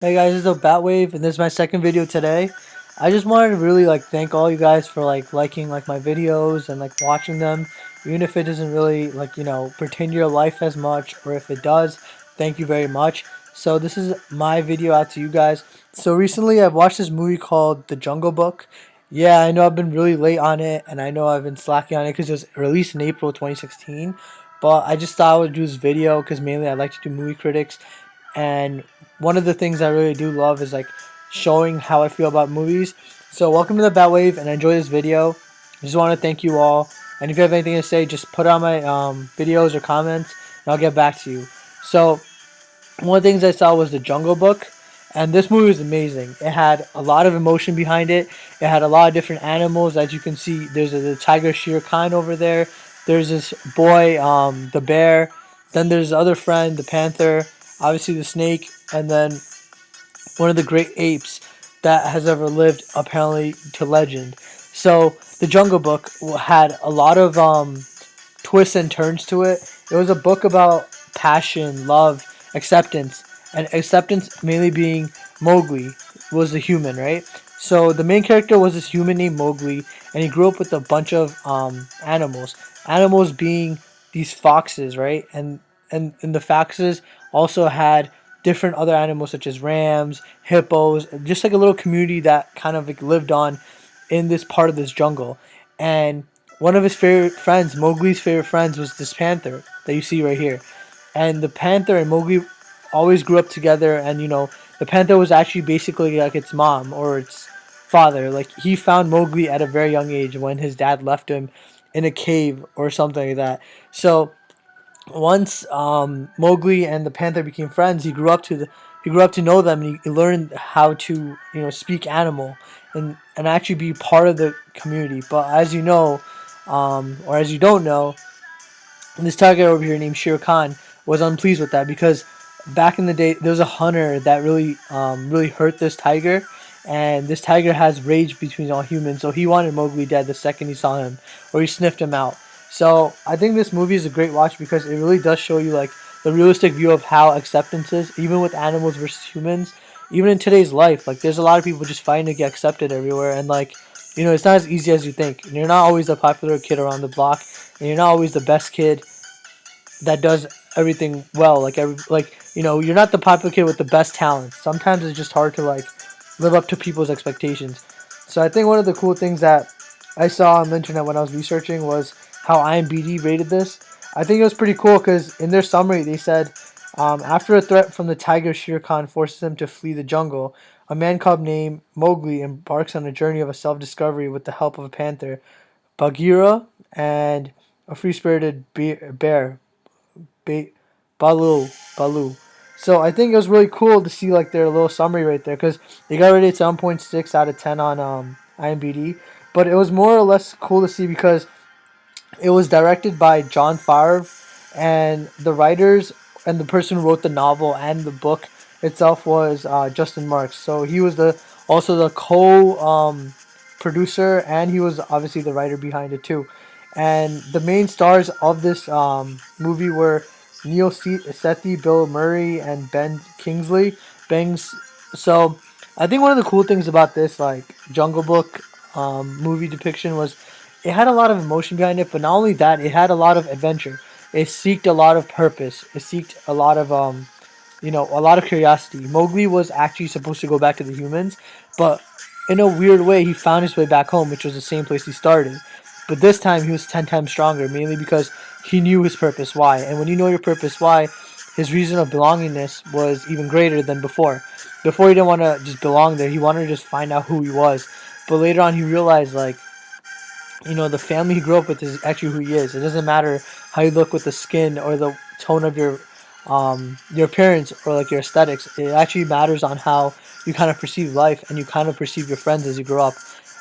Hey guys, this is BatWave, and this is my second video today. I just wanted to really thank all you guys for liking my videos and watching them, even if it doesn't really pertain to your life as much, or if it does, thank you very much. So this is my video out to you guys. So recently I've watched this movie called The Jungle Book. Yeah, I know I've been really late on it, and I know I've been slacking on it because it was released in April 2016. But I just thought I would do this video because mainly I like to do movie critics, and one of the things I really do love is showing how I feel about movies. So welcome to the Batwave, and enjoy this video. I just want to thank you all, and if you have anything to say, just put it on my videos or comments, and I'll get back to you. So one of the things I saw was The Jungle Book, and this movie was amazing. It had a lot of emotion behind it. It had a lot of different animals. As you can see, there's the tiger Shere Khan over there. There's this boy, the bear. Then there's the other friend, the panther. Obviously the snake, and then one of the great apes that has ever lived, apparently to legend. So the Jungle Book had a lot of twists and turns to it. It was a book about passion, love, acceptance, and acceptance mainly being Mowgli was the human, right? So the main character was this human named Mowgli, and he grew up with a bunch of animals. Animals being these foxes, right? And the foxes also had different other animals such as rams, hippos, just like a little community that kind of lived on in this part of this jungle. And one of his favorite friends, Mowgli's favorite friends, was this panther that you see right here. And the panther and Mowgli always grew up together, and the panther was actually basically like its mom or its father. Like, he found Mowgli at a very young age when his dad left him in a cave or something like that. So once Mowgli and the panther became friends, he grew up to know them, and he learned how to speak animal and actually be part of the community. But as you know, or as you don't know, this tiger over here named Shere Khan was unpleased with that, because back in the day there was a hunter that really hurt this tiger, and this tiger has rage between all humans, so he wanted Mowgli dead the second he saw him, or he sniffed him out. So I think this movie is a great watch because it really does show you the realistic view of how acceptance is, even with animals versus humans, even in today's life. Like, there's a lot of people just fighting to get accepted everywhere, and it's not as easy as you think. And you're not always the popular kid around the block, and you're not always the best kid that does everything well. You're not the popular kid with the best talents. Sometimes it's just hard to live up to people's expectations. So I think one of the cool things that I saw on the internet when I was researching was how IMBD rated this. I think it was pretty cool because in their summary they said, after a threat from the tiger, Shere Khan forces him to flee the jungle. A man-cub named Mowgli embarks on a journey of a self-discovery with the help of a panther, Bagheera, and a free-spirited bear, ba- Baloo. So I think it was really cool to see their little summary right there, because they got rated 7.6 out of 10 on IMBD. But it was more or less cool to see because it was directed by Jon Favreau, and the writers and the person who wrote the novel and the book itself was Justin Marks. So he was also the co producer, and he was obviously the writer behind it too. And the main stars of this movie were Neil Sethi, Bill Murray, and Ben Kingsley. Bangs. So I think one of the cool things about this Jungle Book movie depiction was it had a lot of emotion behind it, but not only that, it had a lot of adventure. It seeked a lot of purpose. It seeked a lot of a lot of curiosity. Mowgli was actually supposed to go back to the humans, but in a weird way, he found his way back home, which was the same place he started. But this time, he was 10 times stronger, mainly because he knew his purpose why. And when you know your purpose why, his reason of belongingness was even greater than before. Before, he didn't want to just belong there. He wanted to just find out who he was. But later on, he realized, the family he grew up with is actually who he is. It doesn't matter how you look with the skin or the tone of your appearance or your aesthetics. It actually matters on how you kind of perceive life and you kind of perceive your friends as you grow up.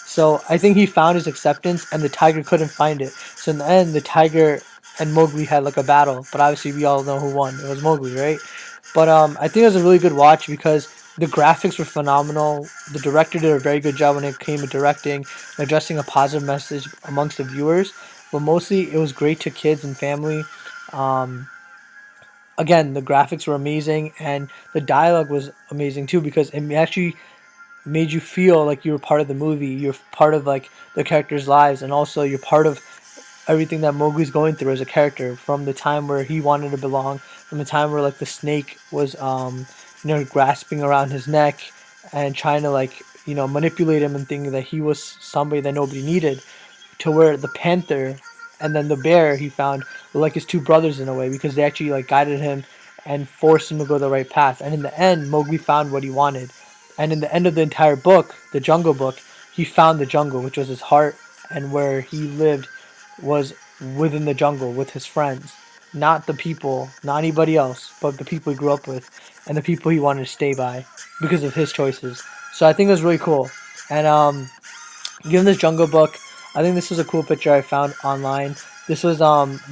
So I think he found his acceptance, and the tiger couldn't find it. So in the end, the tiger and Mowgli had a battle, but obviously we all know who won. It was Mowgli, right? But I think it was a really good watch because the graphics were phenomenal. The director did a very good job when it came to directing and addressing a positive message amongst the viewers. But mostly, it was great to kids and family. Um, again, the graphics were amazing and the dialogue was amazing too, because it actually made you feel like you were part of the movie. You're part of like the characters' lives, and also you're part of everything that Mowgli's going through as a character, from the time where he wanted to belong, from the time where like the snake was grasping around his neck and trying to like manipulate him and thinking that he was somebody that nobody needed, to where the panther and then the bear he found were like his two brothers in a way, because they actually like guided him and forced him to go the right path. And in the end, Mowgli found what he wanted. And in the end of the entire book, the Jungle Book, he found the jungle, which was his heart, and where he lived was within the jungle with his friends, not the people, not anybody else, but the people he grew up with and the people he wanted to stay by because of his choices. So I think it was really cool. And given this Jungle Book, I think this was a cool picture I found online. This was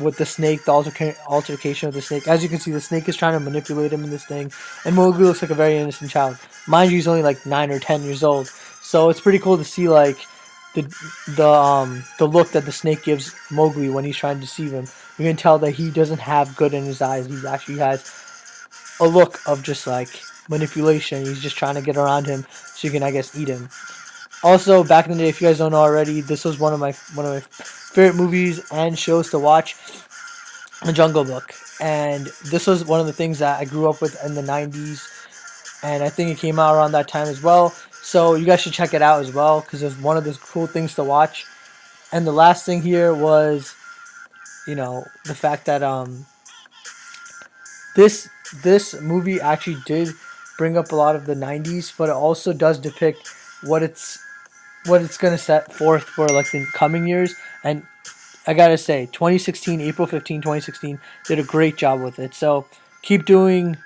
with the snake, the altercation of the snake. As you can see, the snake is trying to manipulate him in this thing, and Mowgli looks like a very innocent child. Mind you, he's only like 9 or 10 years old, so it's pretty cool to see like the the look that the snake gives Mowgli when he's trying to deceive him. You can tell that he doesn't have good in his eyes. He actually has a look of just like manipulation. He's just trying to get around him so you can, I guess, eat him. Also, back in the day, if you guys don't know already, this was one of my favorite movies and shows to watch, The Jungle Book. And this was one of the things that I grew up with in the 90s, and I think it came out around that time as well. So you guys should check it out as well, because it's one of the cool things to watch. And the last thing here was, the fact that this movie actually did bring up a lot of the 90s, but it also does depict what it's gonna set forth for like the coming years. And I gotta say, 2016, April 15, 2016, did a great job with it. So keep doing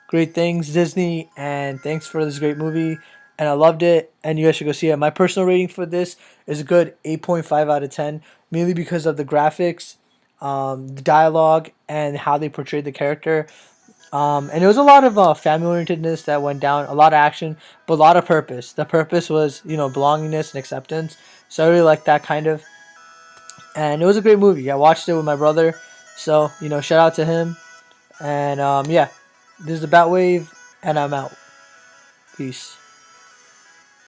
great things, Disney, and thanks for this great movie. And I loved it, and you guys should go see it. My personal rating for this is a good 8.5 out of 10, mainly because of the graphics, the dialogue, and how they portrayed the character. And there was a lot of family orientedness that went down, a lot of action, but a lot of purpose. The purpose was, belongingness and acceptance. So I really liked that kind of. And it was a great movie. I watched it with my brother. So, shout out to him. And yeah, this is the BatWave, and I'm out. Peace.